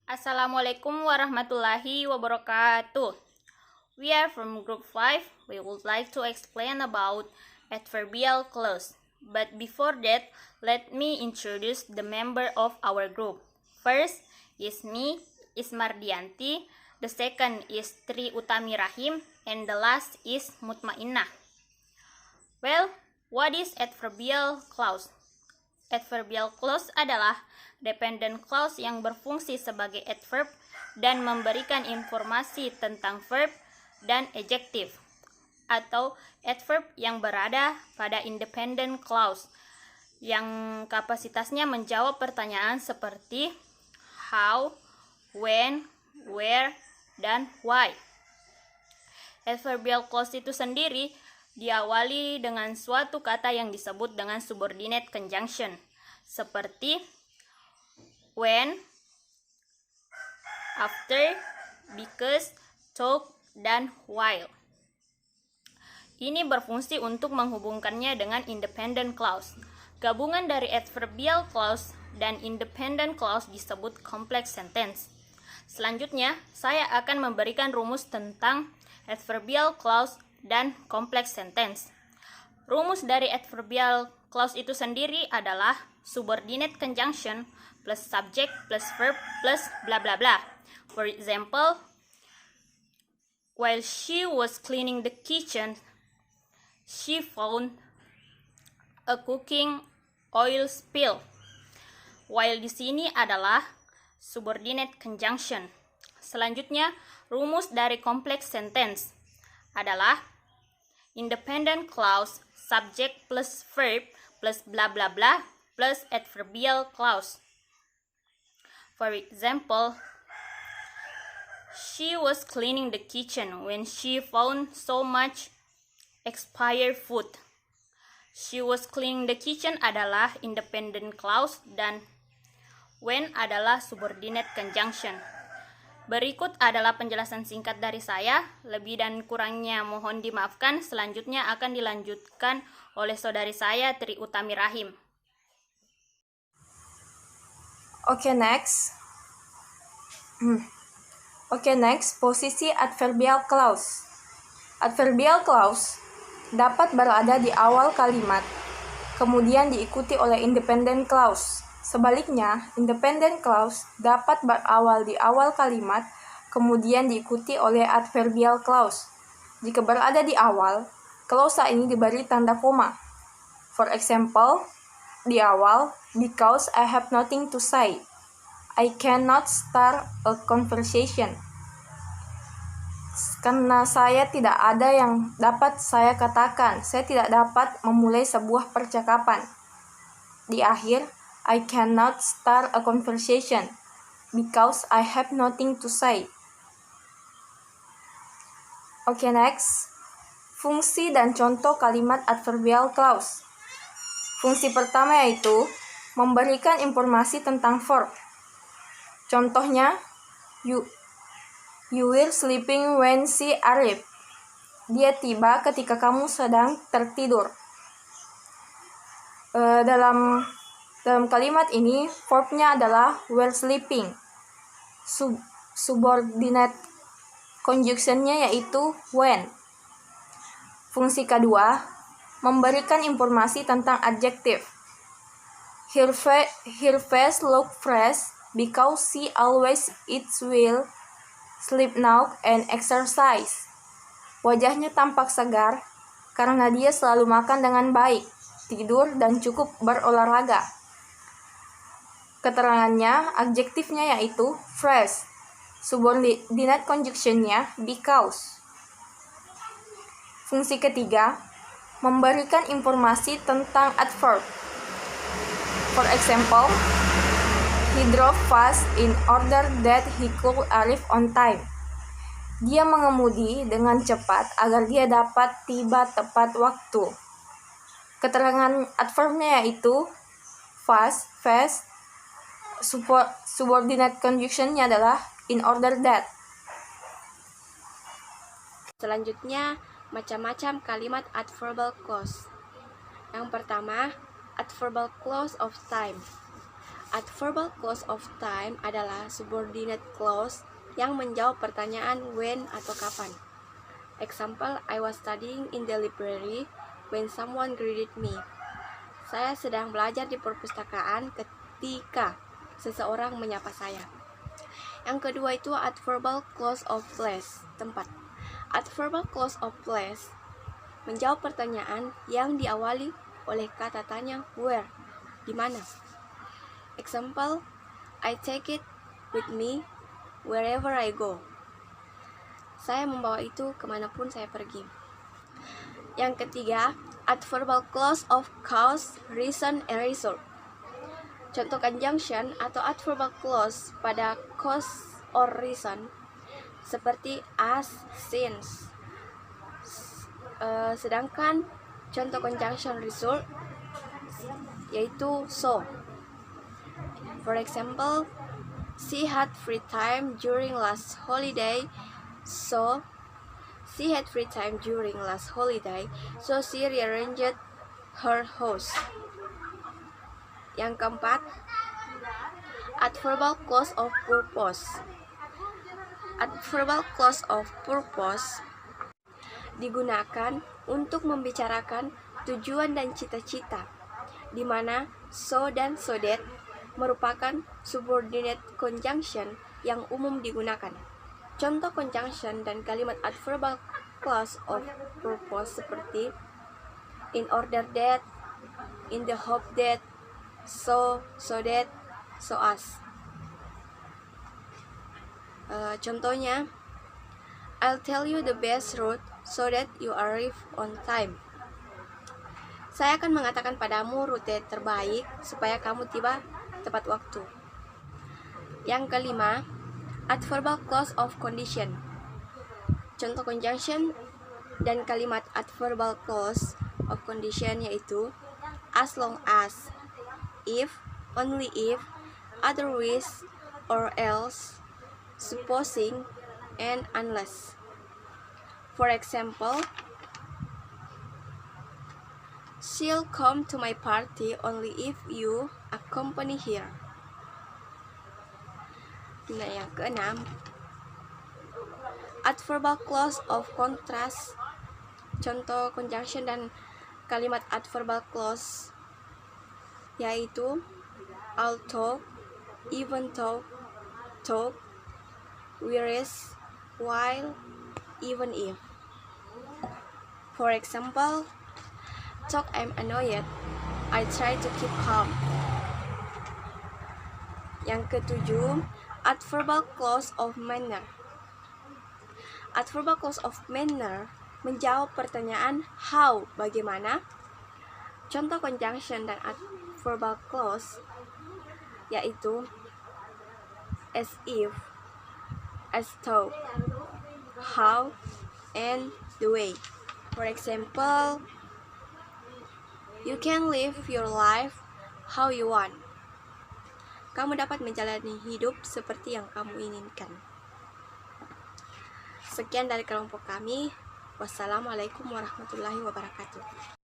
Assalamualaikum warahmatullahi wabarakatuh. We are from Group 5. We would like to explain about adverbial clause. But before that, let me introduce the member of our group. First is me, Ismardianti. The second is Tri Utami Rahim. And the last is Mutmainnah. Well, what is adverbial clause? Adverbial clause adalah dependent clause yang berfungsi sebagai adverb dan memberikan informasi tentang verb dan adjective, atau adverb yang berada pada independent clause yang kapasitasnya menjawab pertanyaan seperti how, when, where, dan why. Adverbial clause itu sendiri diawali dengan suatu kata yang disebut dengan subordinate conjunction, seperti when, after, because, talk, dan while. Ini berfungsi untuk menghubungkannya dengan independent clause. Gabungan dari adverbial clause dan independent clause disebut complex sentence. Selanjutnya, saya akan memberikan rumus tentang adverbial clause dan complex sentence. Rumus dari adverbial clause itu sendiri adalah subordinate conjunction plus subject plus verb plus bla bla bla. For example, while she was cleaning the kitchen, she found a cooking oil spill. While di sini adalah subordinate conjunction. Selanjutnya, rumus dari complex sentence adalah independent clause, subject plus verb plus bla bla bla plus adverbial clause. For example, she was cleaning the kitchen when she found so much expired food. She was cleaning the kitchen adalah independent clause dan when adalah subordinate conjunction. Berikut adalah penjelasan singkat dari saya. Lebih dan kurangnya mohon dimaafkan. Selanjutnya akan dilanjutkan oleh saudari saya, Tri Utami Rahim. Okay, next, posisi adverbial clause. Adverbial clause dapat berada di awal kalimat, kemudian diikuti oleh independent clause. Sebaliknya, independent clause dapat berawal di awal kalimat, kemudian diikuti oleh adverbial clause. Jika berada di awal, klausa ini diberi tanda koma. For example, di awal, because I have nothing to say, I cannot start a conversation. Karena saya tidak ada yang dapat saya katakan, saya tidak dapat memulai sebuah percakapan. Di akhir, I cannot start a conversation because I have nothing to say. Okay, next. Fungsi dan contoh kalimat adverbial clause. Fungsi pertama yaitu memberikan informasi tentang verb. Contohnya, you were sleeping when she arrived. Dia tiba ketika kamu sedang tertidur. Dalam kalimat ini, verbnya adalah were sleeping. Subordinate conjunction-nya yaitu when. Fungsi kedua, memberikan informasi tentang adjective. Her face look fresh because she always eats well, sleep now, and exercise. Wajahnya tampak segar karena dia selalu makan dengan baik, tidur, dan cukup berolahraga. Keterangannya, adjektifnya yaitu fresh. Subordinate conjunction-nya because. Fungsi ketiga, memberikan informasi tentang adverb. For example, he drove fast in order that he could arrive on time. Dia mengemudi dengan cepat agar dia dapat tiba tepat waktu. Keterangan adverbnya yaitu fast. Subordinate conjunction-nya adalah in order that. Selanjutnya, macam-macam kalimat adverbial clause. Yang pertama, adverbial clause of time. Adverbal clause of time adalah subordinate clause yang menjawab pertanyaan when atau kapan. Example, I was studying in the library when someone greeted me. Saya sedang belajar di perpustakaan ketika seseorang menyapa saya. Yang kedua itu adverbal clause of place, tempat. Adverbal clause of place menjawab pertanyaan yang diawali oleh kata tanya where, di mana. Example, I take it with me wherever I go. Saya membawa itu kemanapun saya pergi. Yang ketiga, adverbal clause of cause, reason, and result. Contoh conjunction atau adverbal clause pada cause or reason seperti as, since. Sedangkan contoh conjunction result yaitu so. For example, she had free time during last holiday, so she rearranged her house. Yang keempat, adverbal clause of purpose. Adverbal clause of purpose digunakan untuk membicarakan tujuan dan cita-cita, di mana so dan so that merupakan subordinate conjunction yang umum digunakan. Contoh conjunction dan kalimat adverbal clause of purpose seperti in order that, in the hope that, so that, so as. Contohnya, I'll tell you the best route so that you arrive on time. Saya akan mengatakan padamu rute terbaik supaya kamu tiba tepat waktu. Yang kelima, adverbal clause of condition. Contoh conjunction dan kalimat adverbal clause of condition yaitu as long as, if, only if, otherwise, or else, supposing, and unless. For example, she'll come to my party only if you accompany her. Nah, yang keenam, adverbal clause of contrast. Contoh conjunction dan kalimat adverbal clause yaitu although, even though, talk, whereas, while, even if. For example, talk I'm annoyed, I try to keep calm. Yang ketujuh, adverbal clause of manner. Adverbal clause of manner menjawab pertanyaan how, bagaimana. Contoh conjunction dan adverbal clause yaitu as if, as though, how, and the way. For example, you can live your life how you want. Kamu dapat menjalani hidup seperti yang kamu inginkan. Sekian dari kelompok kami. Wassalamualaikum warahmatullahi wabarakatuh.